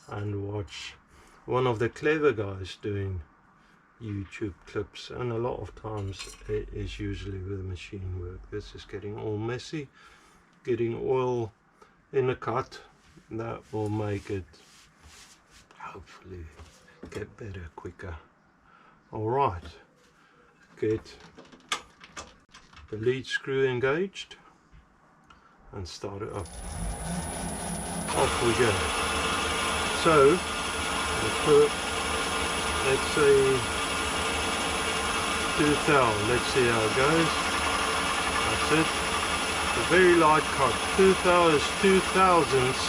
And watch one of the clever guys doing YouTube clips, and a lot of times it is usually with machine work. This is getting all messy, getting oil in the cut. That will make it hopefully get better quicker. All right, get the lead screw engaged and start it up. Off we go. So let's say 2,000. Let's see how it goes. That's it. A very light cut. 2,000 is 2,000ths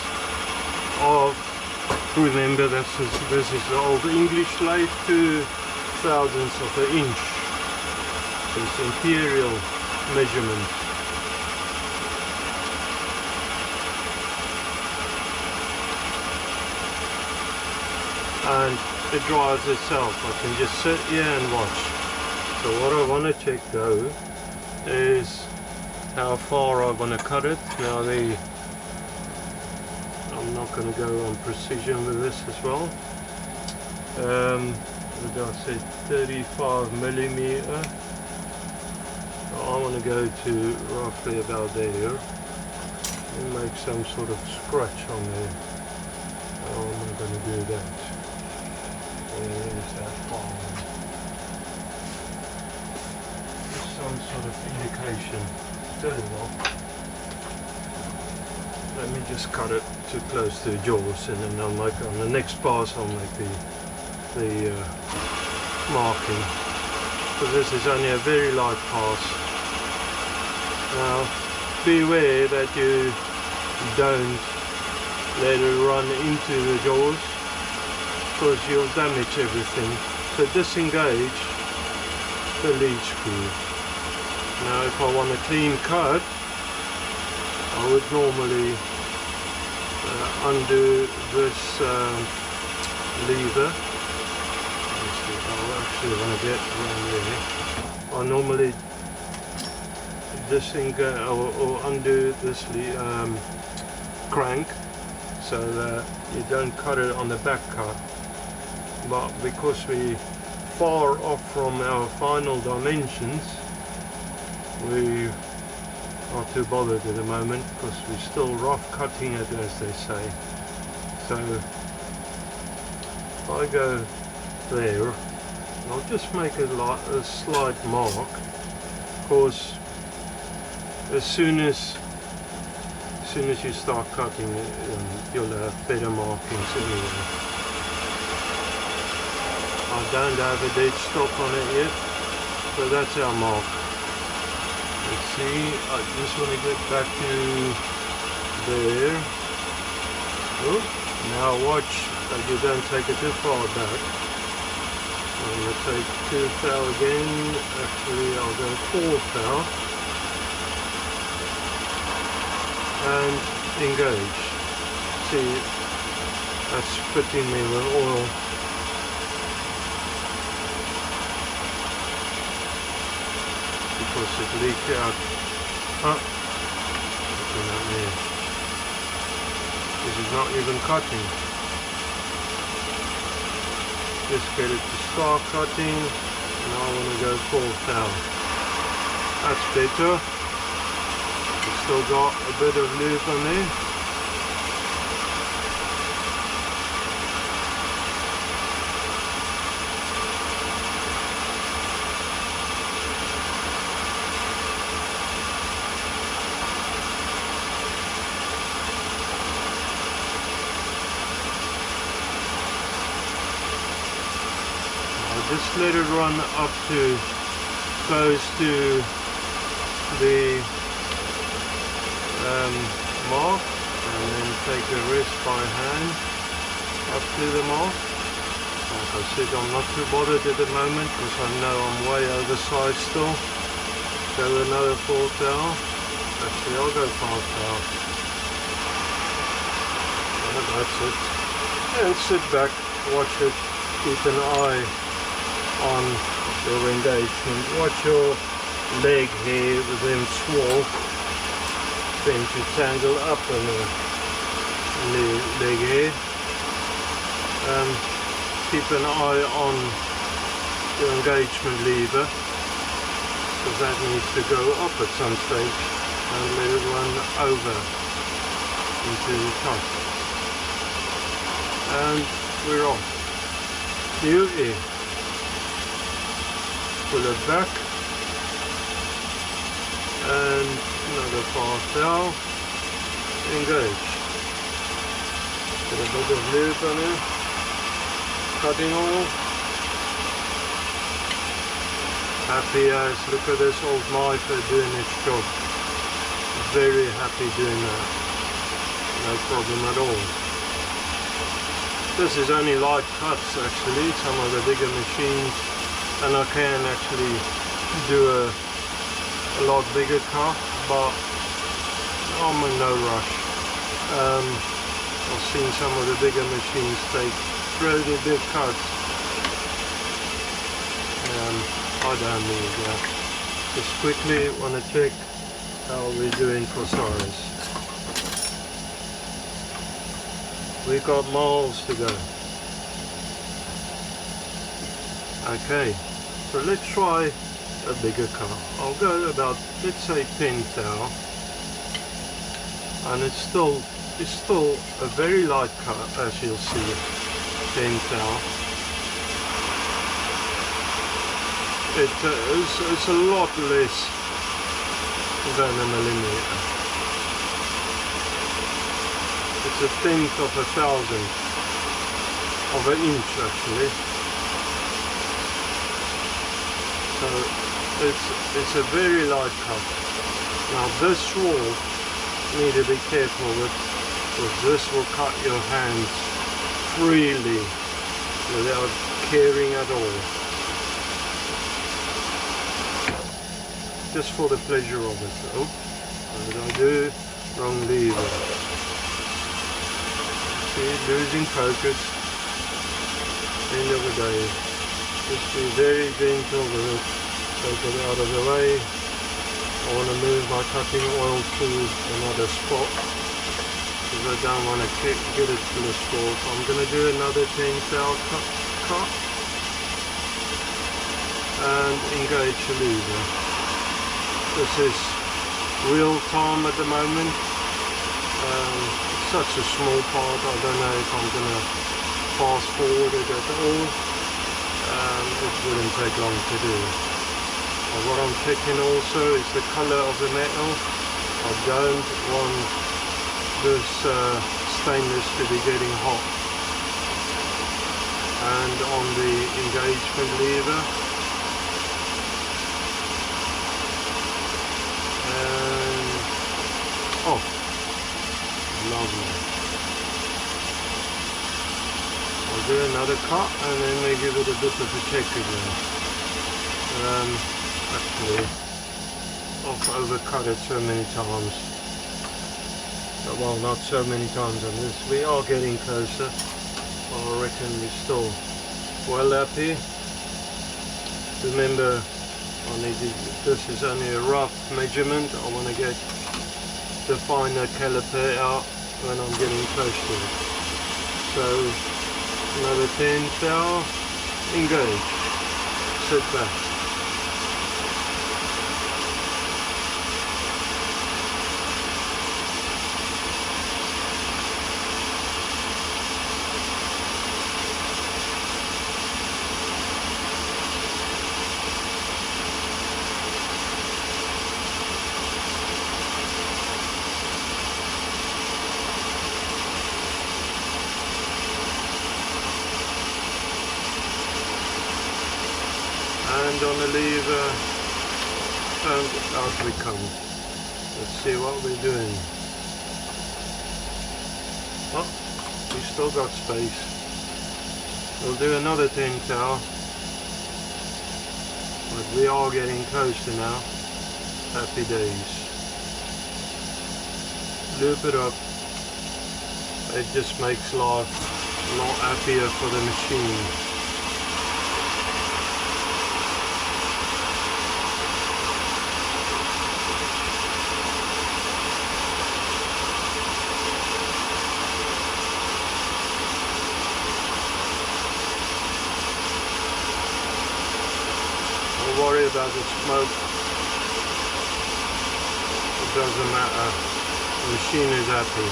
of. Remember, this is the old English lathe. 2,000ths of an inch. So it's imperial measurement. And it drives itself. I can just sit here and watch. So what I want to check though is how far I want to cut it. Now I'm not going to go on precision with this as well. What I said, 35 millimeter. So I want to go to roughly about there and make some sort of scratch on there. How am I going to do that? There's that far. Just some sort of indication. Tell you what, let me just cut it too close to the jaws, and then I'll make on the next pass. I'll make the marking. So this is only a very light pass. Now, beware that you don't let it run into the jaws, because you'll damage everything. So disengage the lead screw. Now if I want a clean cut, I would normally undo this lever. I actually want to get around there. I normally disengage or undo this crank so that you don't cut it on the back cut. But because we're far off from our final dimensions, we not too bothered at the moment, because we're still rough cutting it, as they say. So if I go there, I'll just make a slight mark, because as soon as you start cutting, you'll have better markings anyway. I don't have a dead stop on it yet, so that's our mark. Let's see, I just want to get back to there. Oh, now watch that you don't take it too far back. I'm going to take 2 thou again. Actually, I'll go 4 thou. And engage. See, that's spitting me with oil. Because it leaked out. Looking at me. This is not even cutting. Just get it to start cutting. Now I want to go 4 thou. That's better. It's still got a bit of lube on there. Just let it run up to close to the mark, and then take the rest by hand up to the mark. Like I said, I'm not too bothered at the moment because I know I'm way oversized still. Go another 4 thou. Actually, I'll go 5 thou. That's it. And sit back, watch it, keep an eye on your engagement. Watch your leg here with them small, tend to tangle up on the leg here. Keep an eye on the engagement lever, because that needs to go up at some stage, and let it run over into the top. And we're off. Beauty. Pull it back, and another fast down. Engage. Put a bit of lube on it. Cutting oil. Happy as, look at this old Myford doing its job. Very happy doing that. No problem at all. This is only light cuts actually, some of the bigger machines, and I can actually do a lot bigger cut, but I'm in no rush. I've seen some of the bigger machines take really big cuts. I don't need that. Just quickly want to check how we're doing for size. We got miles to go. Okay, so let's try a bigger car. I'll go about, let's say 10 thou, and it's still a very light car, as you'll see. 10 thou. It's a lot less than a millimeter. It's a tenth of a thousandth of an inch actually. So it's a very light cut. Now this sword you need to be careful with, because this will cut your hands freely without caring at all. Just for the pleasure of it. Oh, what did I do? Wrong lever. See, losing focus. End of the day. Just be very gentle with it. Take it out of the way. I want to move my cutting oil to another spot, because I don't want to get it to the spot. I'm going to do another 10 thou cut and engage the lever. This is real time at the moment. It's such a small part, I don't know if I'm going to fast forward it at all. It wouldn't take long to do. But what I'm checking also is the color of the metal. I don't want this stainless to be getting hot. And on the engagement lever, oh, lovely. I'll do another cut and then we give it a bit of a check again. Actually, I've overcut it so many times. Well, not so many times on this. We are getting closer. I reckon we're still well happy. Remember, this is only a rough measurement. I want to get the finer caliper out when I'm getting close to it. So another 10 thou, engage, sit back. And on the lever, and out we come. Let's see what we're doing. Oh, we still got space. We'll do another 10 thou, but we are getting closer now. Happy days. Loop it up. It just makes life a lot happier for the machine. worry about the smoke. It doesn't matter. The machine is happy.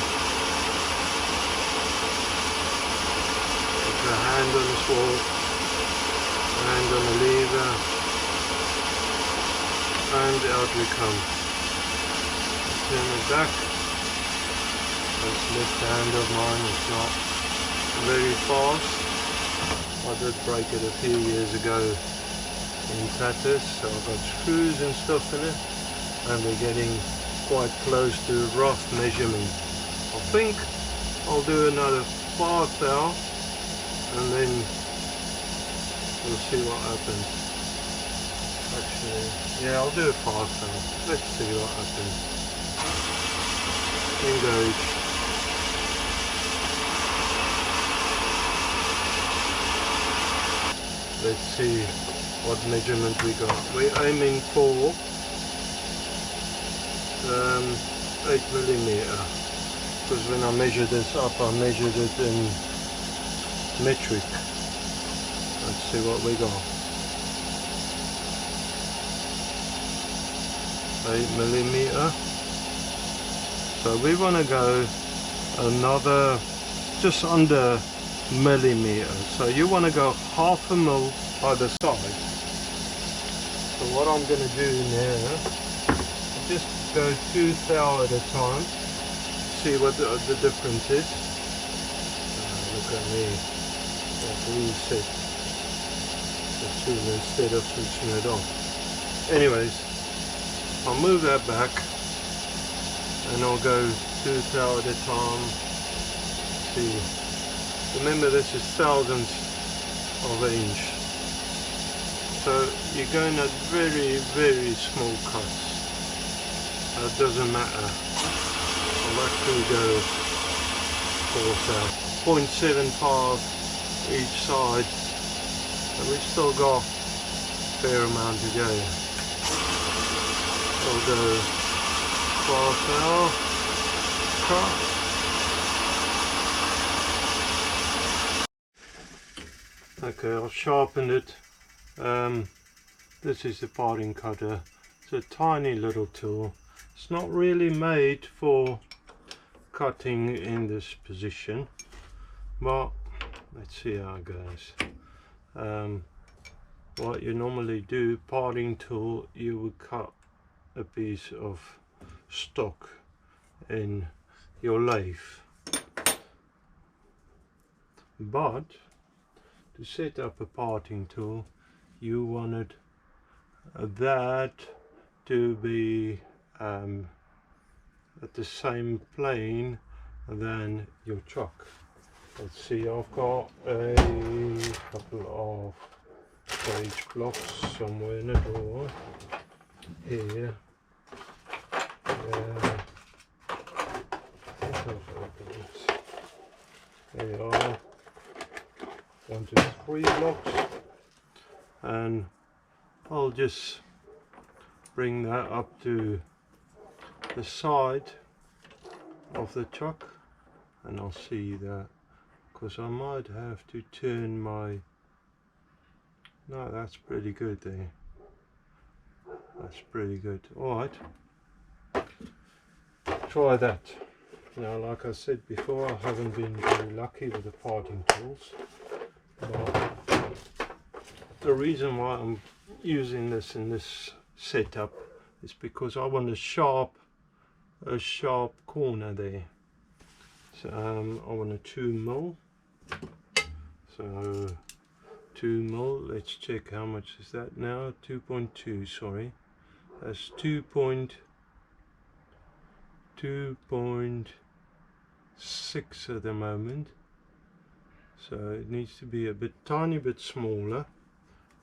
Put a hand on the sword, hand on the lever, and out we come. Turn it back. This left hand of mine is not very fast. I did break it a few years ago in tatters, so I've got screws and stuff in it, and we're getting quite close to rough measurement. I think I'll do another 5 thou, and then we'll see what happens. Actually, yeah, I'll do a 5 thou. Let's see what happens. Engage. Let's see what measurement we got. We're aiming for 8mm, because when I measured this up, I measured it in metric. Let's see what we got. 8mm. So we want to go another just under millimeter. So you want to go 1/2 mil either side. So what I'm going to do now, just go 2 thou at a time, see what the difference is. Look at me, I've reset the tool instead of switching it off. Anyways, I'll move that back and I'll go 2 thou at a time. See, remember this is thousandths of an inch, so you're going at very, very small cuts. It doesn't matter. I'll actually go 4 thou, 0.75 each side, and we've still got a fair amount to go. I'll go 5 thou, cut. Okay, I've sharpened it. This is the parting cutter. It's a tiny little tool. It's not really made for cutting in this position, but let's see how it goes. What you normally do, parting tool, you would cut a piece of stock in your lathe, but to set up a parting tool, you wanted that to be at the same plane than your chuck. Let's see, I've got a couple of gauge blocks somewhere in the drawer here. There you are. 1, 2, 3 blocks, and I'll just bring that up to the side of the chuck, and I'll see that, because I might have to turn my, no, that's pretty good there, that's pretty good. Alright, try that. Now, like I said before, I haven't been very lucky with the parting tools. The reason why I'm using this in this setup is because I want a sharp corner there. So I want a 2mm. So 2mm. Let's check how much is that now. 2.2. Sorry, that's 2.6 at the moment. So it needs to be a tiny bit smaller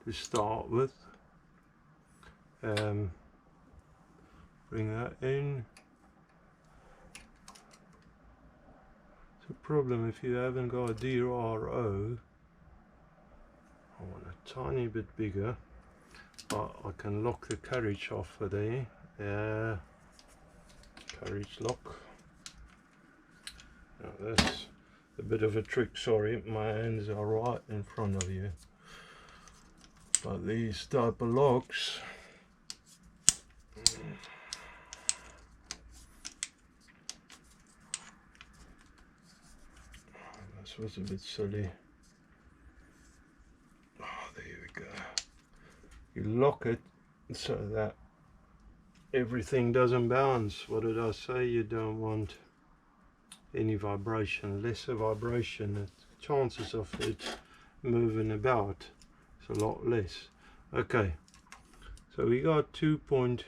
to start with. Bring that in. It's a problem if you haven't got a DRO. I want a tiny bit bigger, but I can lock the carriage off for there. Yeah, carriage lock. Now that's a bit of a trick, sorry, my hands are right in front of you. But these type of locks, this was a bit silly. Oh, there we go. You lock it so that everything doesn't bounce. What did I say? You don't want any vibration. Lesser vibration, the chances of it moving about is a lot less. Okay, so we got 2.0,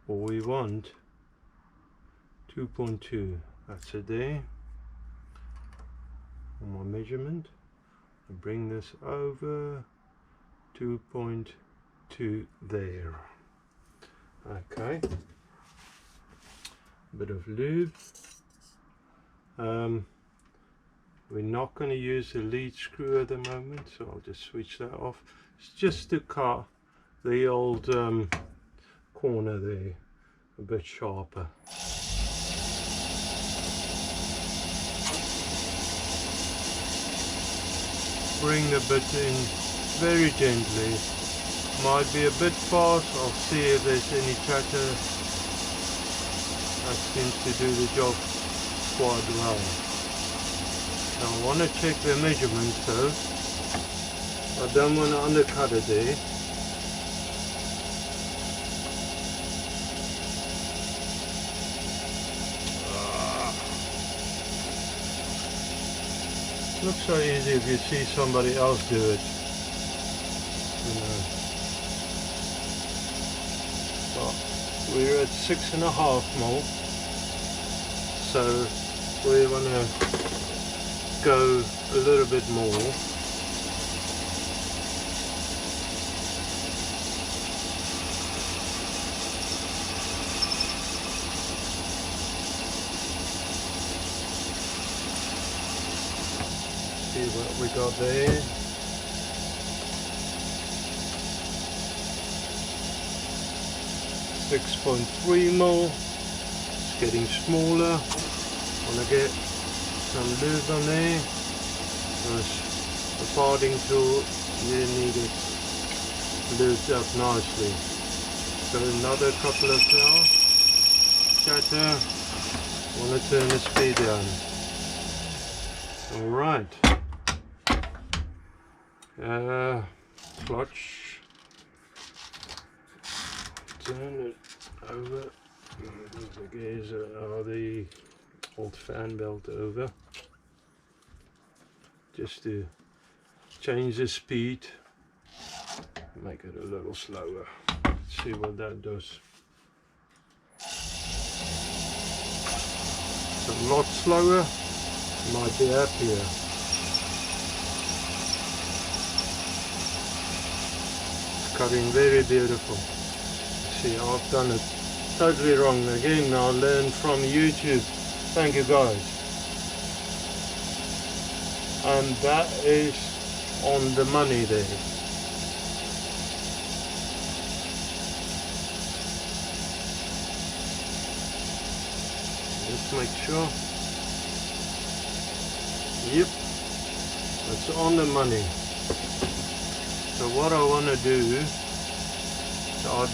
or we want 2.2. That's it there on my measurement. I bring this over 2.2 there. Okay, bit of lube. We're not going to use the lead screw at the moment, so I'll just switch that off. It's just to cut the old corner there a bit sharper. Bring the bit in very gently. Might be a bit fast. I'll see if there's any chatter. That seems to do the job quite well. Now I want to check the measurements though. I don't want to undercut it there. Looks so easy if you see somebody else do it. You know. Well, we're at 6.5 mil, so we want to go a little bit more. See what we got there. .3 mil. It's getting smaller. Want to get some lube on there. Because the parting tool, you need it lubed up nicely. So another couple of chatter. Want to turn the speed down. All right. Clutch. Turn it over. The gears are the old fan belt over. Just to change the speed. Make it a little slower. Let's see what that does. It's a lot slower. Might be happier. It's cutting very beautiful. See, I've done it totally wrong again. I learned from YouTube. Thank you guys. And that is on the money there. Just make sure. Yep, it's on the money. So what I want to do, I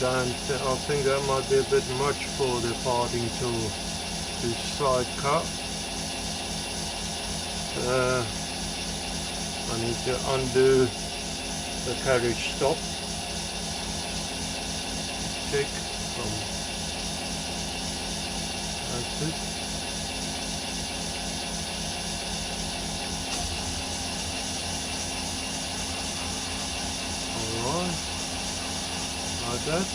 think that might be a bit much for the parting tool to side cut. I need to undo the carriage stop. Check from, that's it. Like that.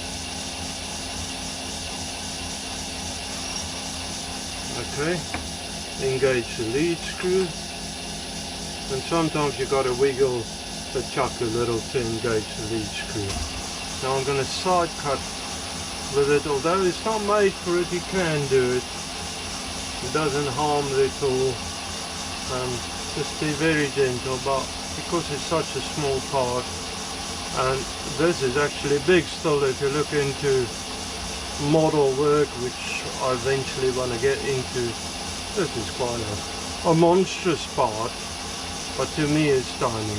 Okay, engage the lead screw, and sometimes you got to wiggle the chuck a little to engage the lead screw. Now I'm going to side cut with it, although it's not made for it, you can do it. It doesn't harm the tool. Just be very gentle, but because it's such a small part, and this is actually big still, if you look into model work, which I eventually want to get into, this is quite a monstrous part, but to me it's tiny.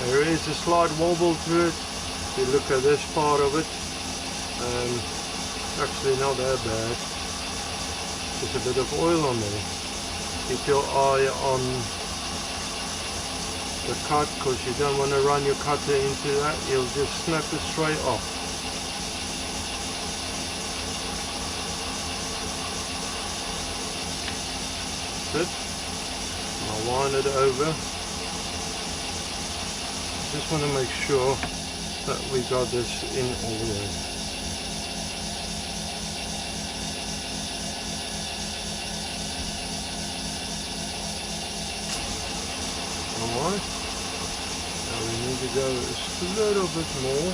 There is a slight wobble to it. If you look at this part of it, actually not that bad. Just a bit of oil on there. Keep your eye on the cut, because you don't want to run your cutter into that. You'll just snap it straight off. That's it. I'll wind it over. Just want to make sure that we got this in all the way. Alright, now we need to go just a little bit more.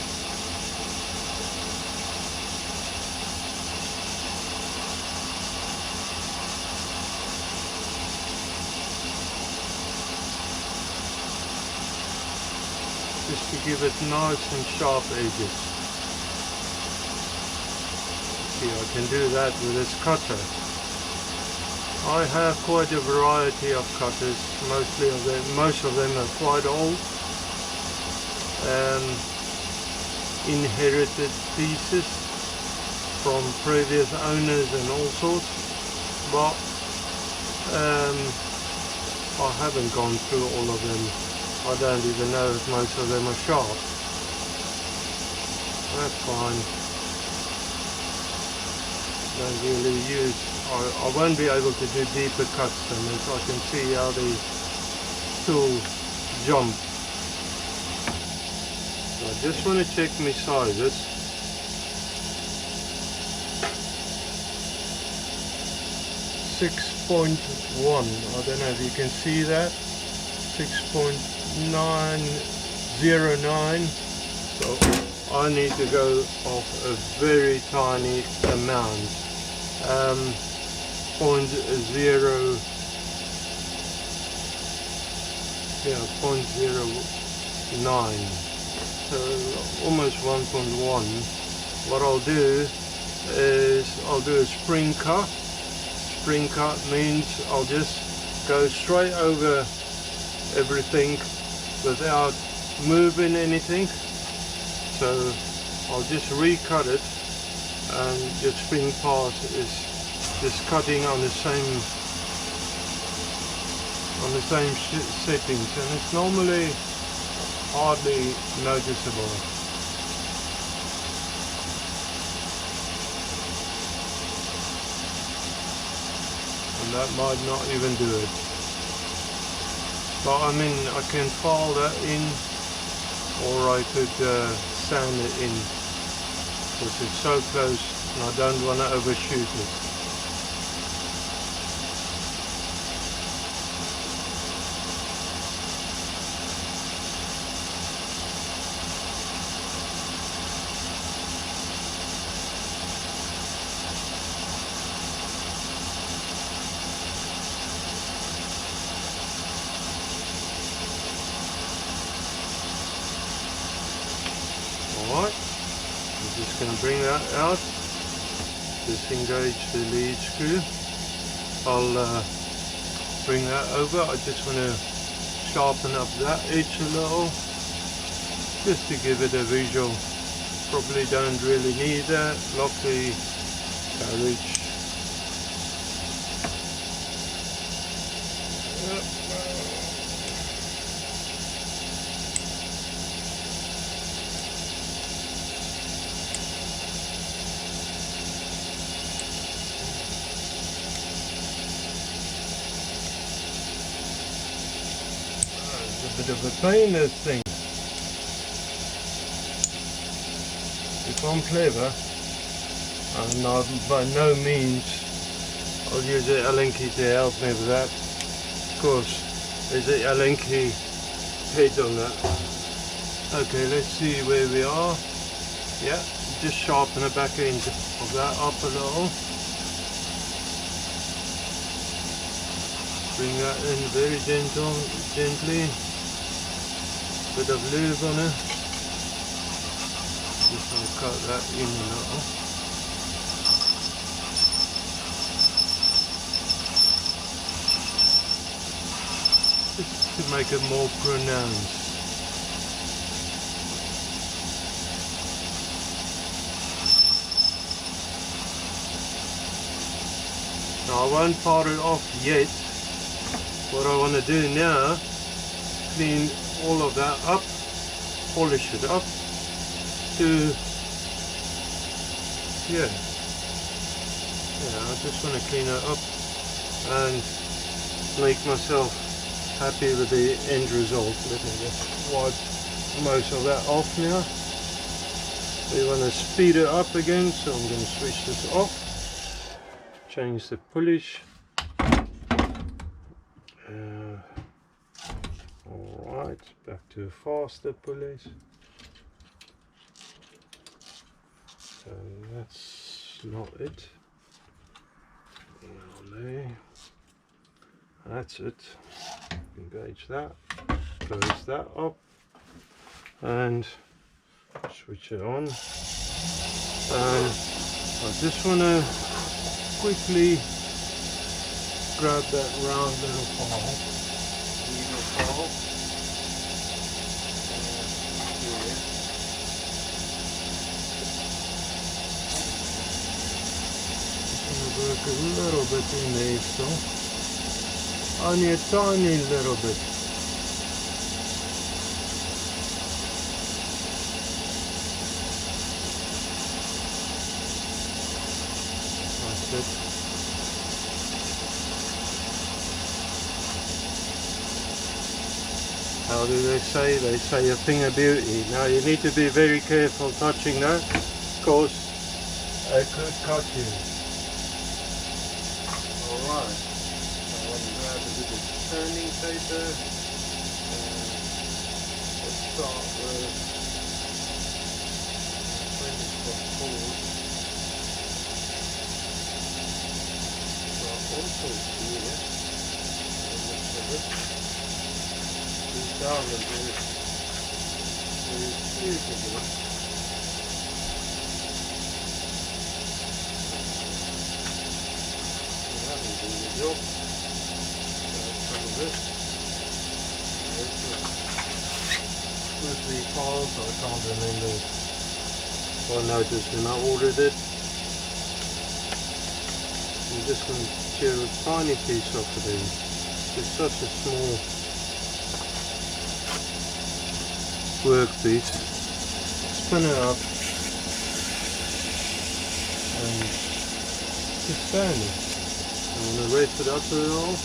Just to give it nice and sharp edges. See, I can do that with this cutter. I have quite a variety of cutters. Most of them are quite old, inherited pieces from previous owners and all sorts. But I haven't gone through all of them. I don't even know if most of them are sharp. That's fine. Don't really use. I won't be able to do deeper cuts than this. I can see how the tool jump. So I just want to check my sizes. 6.1. I don't know if you can see that. 6.909. So I need to go off a very tiny amount. 0.09. So almost 1.1. What I'll do is I'll do a spring cut. Spring cut means I'll just go straight over everything without moving anything. So I'll just recut it, and your spring pass is just cutting on the same settings, and it's normally hardly noticeable. And that might not even do it. But I mean, I can file that in, or I could sand it in, because it's so close and I don't want to overshoot it. Alright, I'm just going to bring that out, disengage the lead screw. I'll bring that over. I just want to sharpen up that edge a little, just to give it a visual. Probably don't really need that. Lock the carriage. A bit of a pain, this thing. If I'm clever, and by no means I'll use the Allen key to help me with that. Of course, there's the Allen key head on that. Okay, let's see where we are. Yeah, just sharpen the back end of that up a little. Bring that in very gently. Bit of lube on it. Just want to cut that in a little. Just to make it more pronounced. I won't part it off yet. What I want to do now, clean all of that up, polish it up to, yeah, I just want to clean it up and make myself happy with the end result. Let me just wipe most of that off now. We want to speed it up again, so I'm going to switch this off, change the polish. Alright, back to a faster polish. So that's not it. There. That's it. Engage that, close that up, and switch it on. And I just want to quickly grab that round little file. Work a little bit in there still, only a tiny little bit. That's it. How do they say? They say a thing of beauty. Now you need to be very careful touching that, because it could cut you. Alright, so I'll grab a bit of sanding paper, and let's start with 20 so also here, down a bit, beautiful. Job. Some of this. Mostly files, I can't remember. I noticed when I ordered it. I'm just going to tear a tiny piece off of it. It's such a small workpiece. Spin it up and just stand it. I'm going to raise it up a little.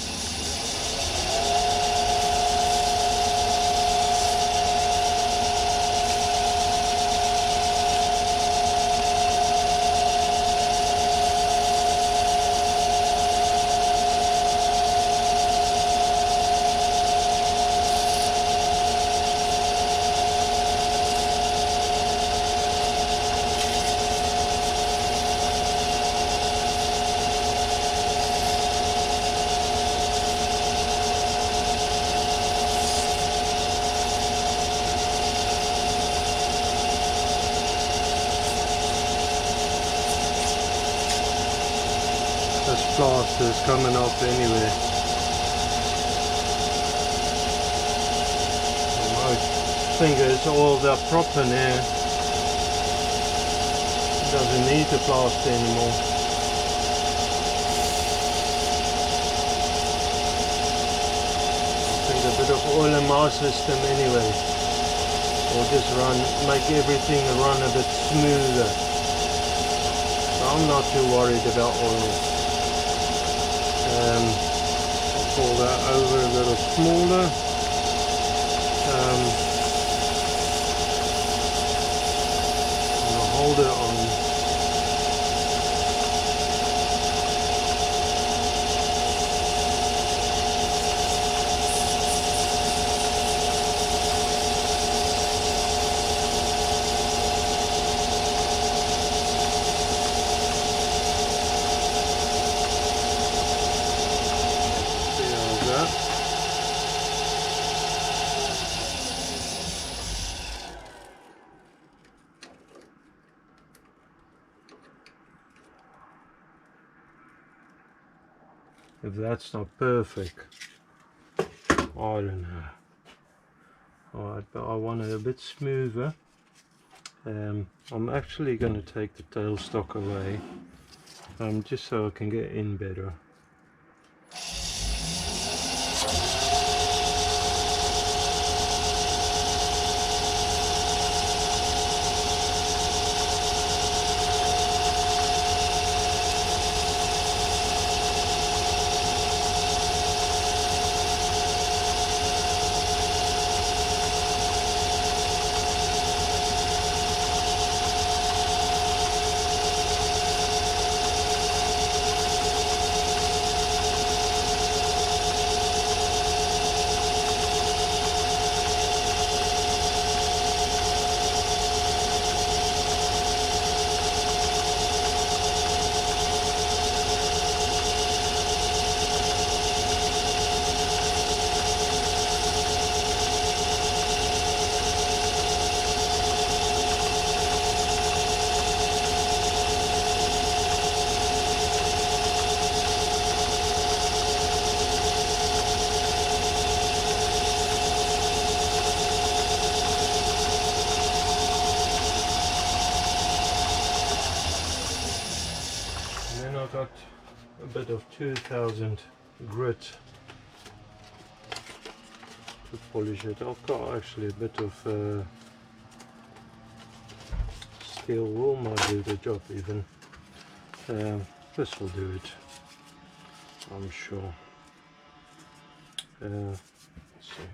This plaster is coming off anyway. My fingers all that proper now. It doesn't need the plaster anymore. I think a bit of oil in my system anyway. Or just make everything run a bit smoother. So I'm not too worried about oil. I'll pull that over a little smaller. And I'll hold it on. If that's not perfect, I don't know. Alright, but I want it a bit smoother. I'm actually going to take the tailstock away, just so I can get in better. got a bit of 2000 grit to polish it. I've got actually a bit of steel wool, might do the job even. This will do it, I'm sure. Let's see.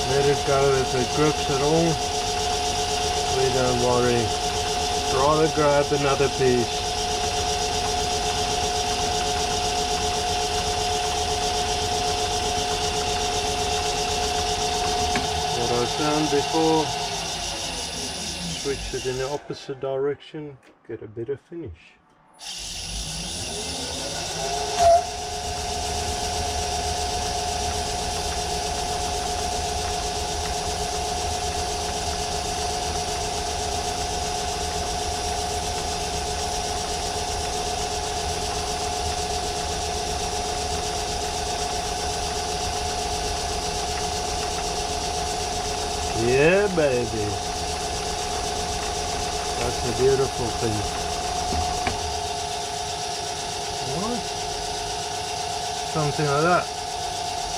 Let it go. If it grips at all, we don't worry. Rather grab another piece. What I found before, switch it in the opposite direction, get a better finish. Yeah, baby. That's a beautiful thing. What? Something like that.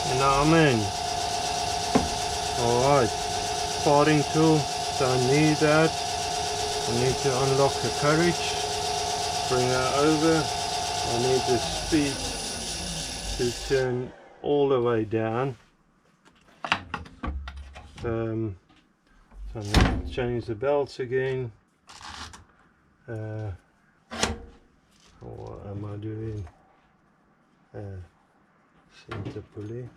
You know what I mean? Alright. Parting tool. Don't need that. I need to unlock the carriage. Bring that over. I need the speed to turn all the way down. So I'm going to change the belts again. What am I doing? Center pulley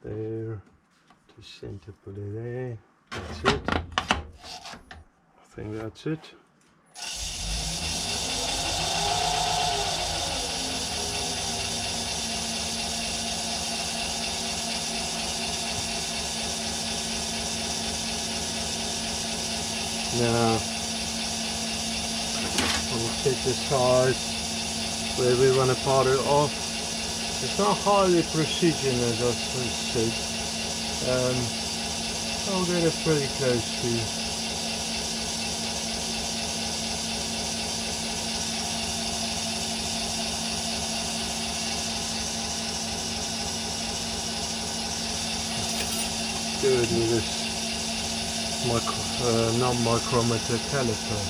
there to center pulley there. That's it. I think that's it. Now we'll set the size where we want to part it off. It's not highly precision, as I said. I'll get it pretty close to. Do it with this non-micrometer caliper.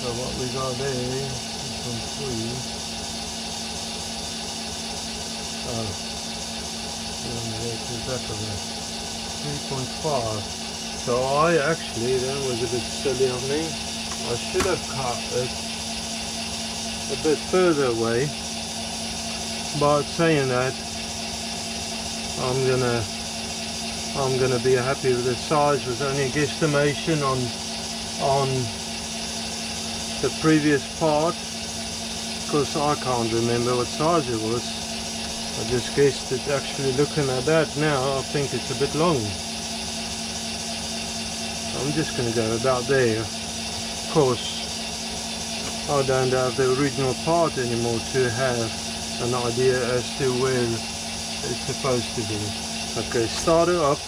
So what we got there is on 3. Oh, the back of it. 3.5. So I actually, that was a bit silly of me. I should have cut it a bit further away. But saying that, I'm gonna be happy with the size. It was only a guesstimation on the previous part, because I can't remember what size it was. I just guessed it. Actually looking at that now, I think it's a bit long. I'm just gonna go about there. Of course, I don't have the original part anymore to have an idea as to where it's supposed to be. Okay, start it up,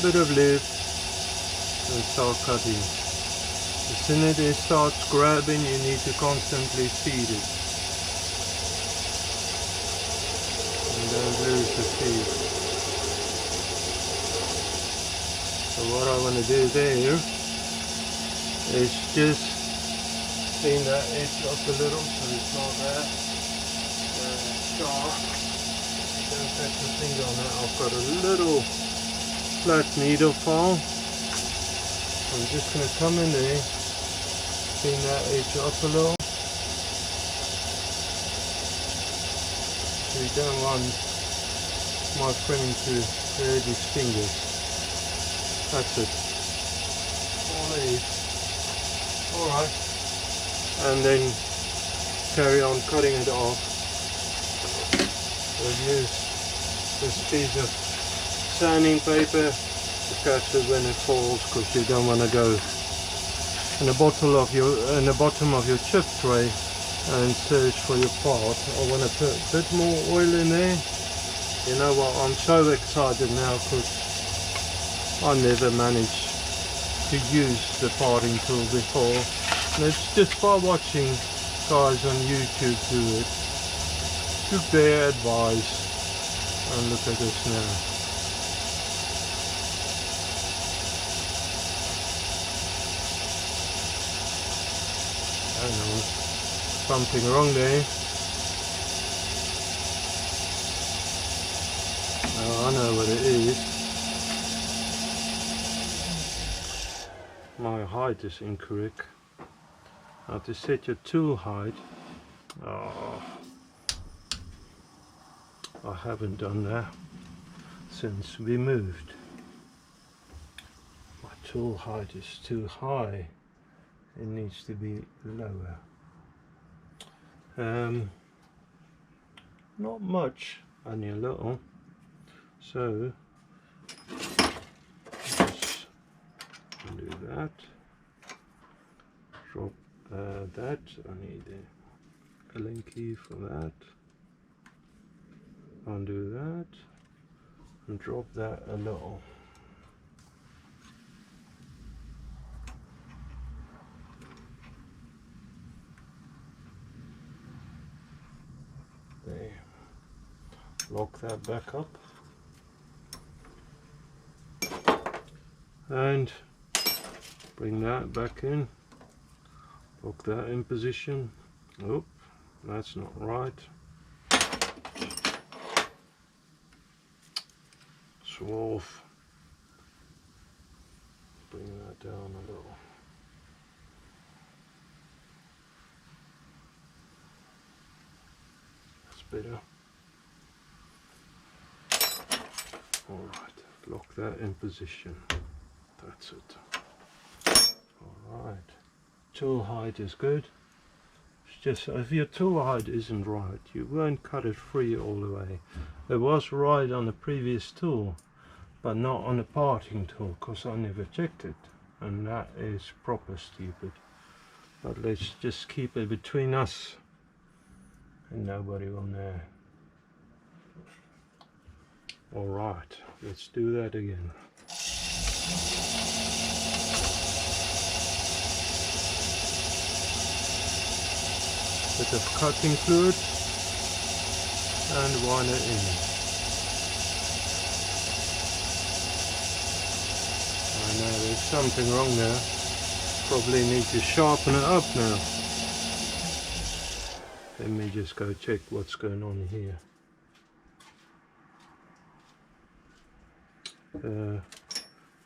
bit of lube, and start cutting. As soon as it starts grabbing, you need to constantly feed it. And don't lose the feed. So what I want to do there is just clean that edge up a little so it's not that sharp. Don't touch the finger on that. I've got a little flat needle file. I'm just going to come in there, clean that edge up a little. So you don't want my friend to hurt his fingers. That's it. All it is. Alright. And then carry on cutting it off. We'll use this piece of sanding paper to catch it when it falls, because you don't want to go in the bottom of your chip tray and search for your part. I want to put a bit more oil in there. You know what, I'm so excited now because I never managed to use the parting tool before, and it's just by watching guys on YouTube do it, took their advice, and look at this now. Hang on, something wrong there. Oh, I know what it is. My height is incorrect. Now to set your tool height, oh, I haven't done that since we moved. My tool height is too high. It needs to be lower. Not much, only a little. So just do that. Drop that. I need a Allen key for that. Undo that and drop that a little. There. Lock that back up and bring that back in. Lock that in position. Oh, that's not right. Swerve. Bring that down a little. That's better. Alright, lock that in position. That's it. Alright. Tool height is good. It's just if your tool height isn't right, you won't cut it free all the way. It was right on the previous tool, but not on the parting tool, because I never checked it, and that is proper stupid. But let's just keep it between us and nobody will know. Alright, let's do that again. Bit of cutting fluid and wind it in. I know there's something wrong there. Probably need to sharpen it up now. Let me just go check what's going on here.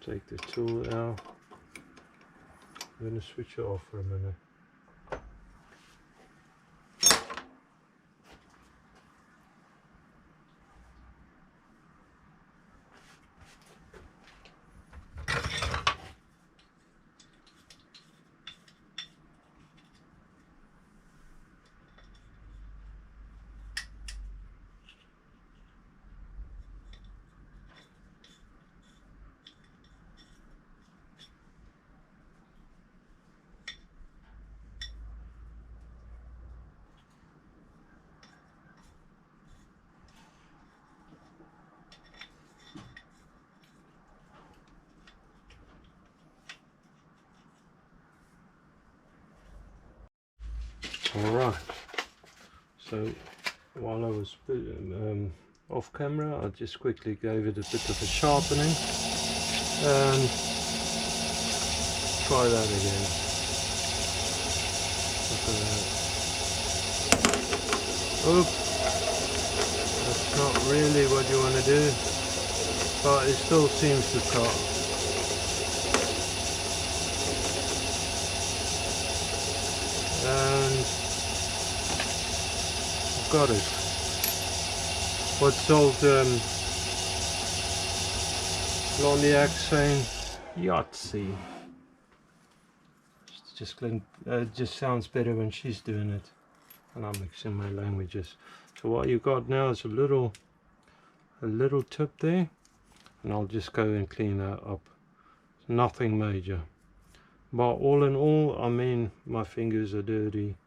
Take the tool out. I'm going to switch it off for a minute. Alright, so while I was off camera, I just quickly gave it a bit of a sharpening and try that again. Look at that. Oop, that's not really what you want to do, but it still seems to cut. And I've got it. What's old Blondie saying? Yahtzee. It just sounds better when she's doing it, and I'm mixing my languages. So what you got now is a little tip there, and I'll just go and clean that up. Nothing major, but all in all, I mean, my fingers are dirty,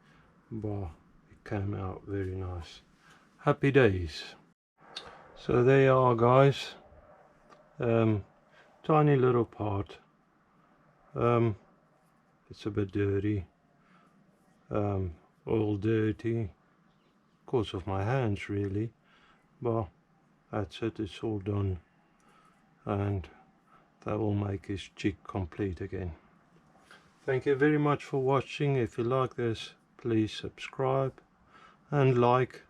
but it came out very nice. Happy days. So there you are, guys. Tiny little part. It's a bit dirty, all dirty, of course, of my hands really, but that's it, it's all done, and that will make his jig complete again. Thank you very much for watching. If you like this, please subscribe and like.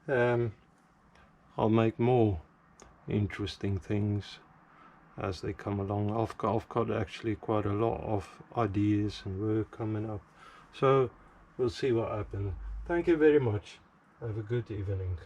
I'll make more interesting things as they come along. I've got actually quite a lot of ideas and work coming up, so we'll see what happens. Thank you very much. Have a good evening.